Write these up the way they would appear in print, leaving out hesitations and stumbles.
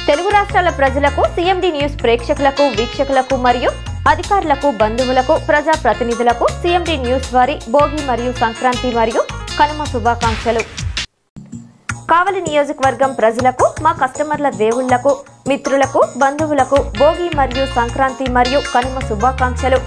తెలుగు రాష్ట్రాల ప్రజలకు CMD news ప్రేక్షకులకు వీక్షకులకు మరియు అధికారులకు బంధువులకు ప్రజా ప్రతినిధులకు సిఎండి న్యూస్ వారి భోగి మరియు సంక్రాంతి మరియు కనుమ శుభాకాంక్షలు. కావలి నియోజకవర్గం ప్రజలకు మా కస్టమర్ల దేవుళ్లకు మిత్రులకు బంధువులకు భోగి మరియు సంక్రాంతి మరియు కనుమ శుభాకాంక్షలు.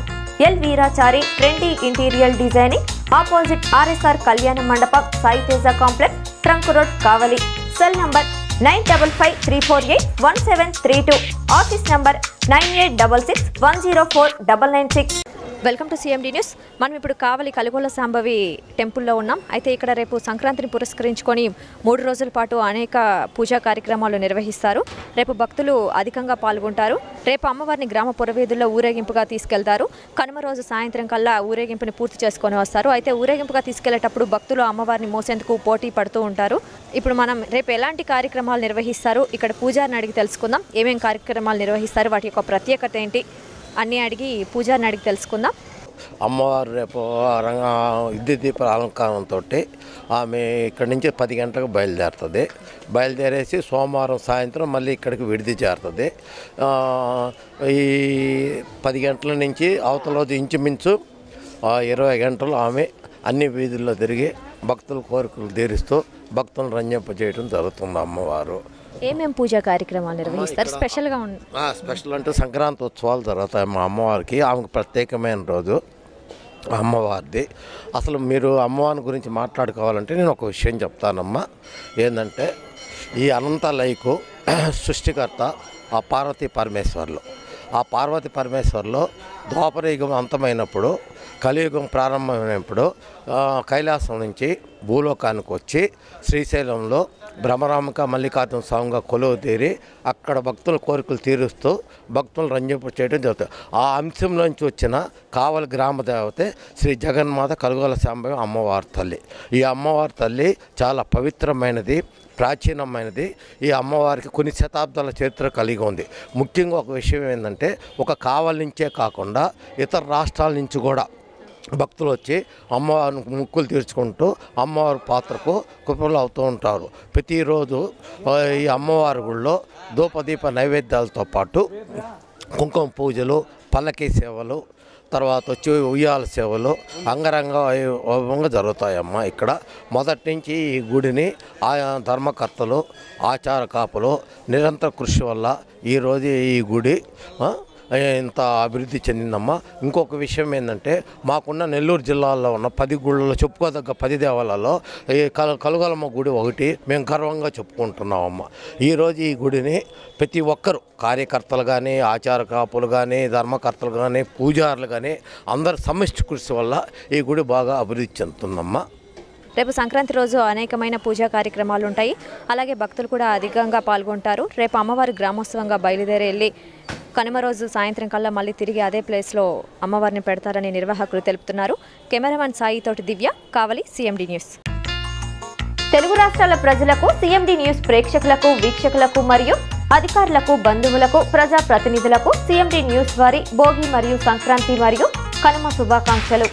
L Veerachari trendy interior designing opposite RSR Kalyana Mandapam Sai Teja complex trunk road Kavali. Cell number 9553481732 office number 9866104996. Welcome to CMD news. మనం ఇప్పుడు కావలి కలిగొల్ల సాంబవి టెంపుల్లో ఉన్నాం. అయితే ఇక్కడ రేపు సంక్రాంతిని పురస్కరించుకొని 3 రోజుల పాటు అనేక పూజా కార్యక్రమాలు నిర్వహిస్తారు. రేపు భక్తులు అధికంగా పాల్గొంటారు. రేపు అమ్మవారిని గ్రామ పురవీధుల్లో ఊరేగింపుగా తీసుకెళ్తారు. కనుమ రోజు సాయంత్రం కల్లా ఊరేగింపుని పూర్తి చేసుకొని వస్తారు. అయితే ఊరేగింపుగా తీసుకెళ్లేటప్పుడు భక్తులు అమ్మవారిని మోసేందుకు పోటీ పడుతూ ఉంటారు. ఇప్పుడు మనం రేపు ఎలాంటి కార్యక్రమాలు నిర్వహిస్తారు, ఇక్కడ పూజారిని అడిగి తెలుసుకుందాం. ఏమేం కార్యక్రమాలు నిర్వహిస్తారు, వాటి యొక్క ప్రత్యేకత ఏంటి అన్నీ అడిగి పూజారిని అడిగి తెలుసుకుందాం. అమ్మవారు రేపు విద్యుత్ దీపాల అలంకారంతో ఆమె ఇక్కడి నుంచి 10 గంటలకు బయలుదేరేసి సోమవారం సాయంత్రం మళ్ళీ ఇక్కడికి విడిది చేరుతుంది. ఈ 10 గంటల నుంచి అవతల ఇంచుమించు 20 గంటలు ఆమె అన్ని వీధుల్లో తిరిగి భక్తుల కోరికలు తీరుస్తూ భక్తులను రంజింపజేయడం జరుగుతుంది. అమ్మవారు ఏమేం పూజా కార్యక్రమాలు నిర్వహిస్తారు? స్పెషల్ అంటే సంక్రాంతి ఉత్సవాలు జరుగుతాయి. మా అమ్మవారికి ఆమెకు ప్రత్యేకమైన రోజు అమ్మవారిది. అసలు మీరు అమ్మవారి గురించి మాట్లాడుకోవాలంటే నేను ఒక విషయం చెప్తానమ్మా. ఏంటంటే ఈ అనంతలయకు సృష్టికర్త ఆ పార్వతీ పరమేశ్వర్లు ద్వాపరయుగం అంతమైనప్పుడు కలియుగం ప్రారంభమైనప్పుడు కైలాసం నుంచి భూలోకానికి వచ్చి శ్రీశైలంలో బ్రహ్మరామిక మల్లికార్జున స్వామిగా కొలువు తీరి అక్కడ భక్తుల కోరికలు తీరుస్తూ భక్తులను రంజింపు చేయడం జరుగుతుంది. ఆ అంశంలోంచి వచ్చిన కావలి గ్రామ దేవతే శ్రీ జగన్మాత కలిగొల్ల సాంబవి అమ్మవారి తల్లి. ఈ అమ్మవారి తల్లి చాలా పవిత్రమైనది, ప్రాచీనమైనది. ఈ అమ్మవారికి కొన్ని శతాబ్దాల చరిత్ర కలిగి ఉంది. ముఖ్యంగా ఒక విషయం ఏంటంటే ఒక కావలి నుంచే కాకుండా ఇతర రాష్ట్రాల నుంచి కూడా భక్తులు వచ్చి అమ్మవారిని ముక్కులు తీర్చుకుంటూ అమ్మవారి పాత్రకు కృపలు అవుతూ ఉంటారు. ప్రతిరోజు ఈ అమ్మవారి గుళ్ళో ధూపదీప నైవేద్యాలతో పాటు కుంకుమ పూజలు, పల్లకీ సేవలు, తర్వాత వచ్చి ఉయ్యాల సేవలు అంగరంగ వైభవంగా జరుగుతాయమ్మా. ఇక్కడ మొదటి నుంచి ఈ గుడిని ఆయా ధర్మకర్తలు, ఆచార కాపులు నిరంతర కృషి వల్ల ఈరోజు ఈ గుడి ఇంత అభివృద్ధి చెందిందమ్మా. ఇంకొక విషయం ఏంటంటే మాకున్న నెల్లూరు జిల్లాలో ఉన్న 10 గుళ్ళలో చెప్పుకోదగ్గ 10 దేవాలలో ఈ కలుగొలమ్మ గుడి ఒకటి మేము గర్వంగా చెప్పుకుంటున్నామమ్మా. ఈరోజు ఈ గుడిని ప్రతి ఒక్కరు కార్యకర్తలు కానీ, ఆచార కాపులు కానీ, ధర్మకర్తలు కానీ, పూజారులు కానీ అందరు సమిష్టి కృషి వల్ల ఈ గుడి బాగా అభివృద్ధి చెందుతుందమ్మా. రేపు సంక్రాంతి రోజు అనేకమైన పూజా కార్యక్రమాలు ఉంటాయి. అలాగే భక్తులు కూడా అధికంగా పాల్గొంటారు. రేపు అమ్మవారి గ్రామోత్సవంగా బయలుదేరి వెళ్ళి కనుమ రోజు సాయంత్రం కల్లా మళ్ళీ తిరిగి అదే ప్లేస్లో అమ్మవారిని పెడతారని నిర్వాహకులు తెలుపుతున్నారు. కెమెరామెన్ సాయితోటి దివ్య, కావలి, సిఎండి న్యూస్. తెలుగు రాష్ట్రాల ప్రజలకు సిఎండి న్యూస్ ప్రేక్షకులకు వీక్షకులకు మరియు అధికారులకు బంధువులకు ప్రజా ప్రతినిధులకు సిఎండి న్యూస్ వారి భోగి మరియు సంక్రాంతి మరియు కనుమ శుభాకాంక్షలు.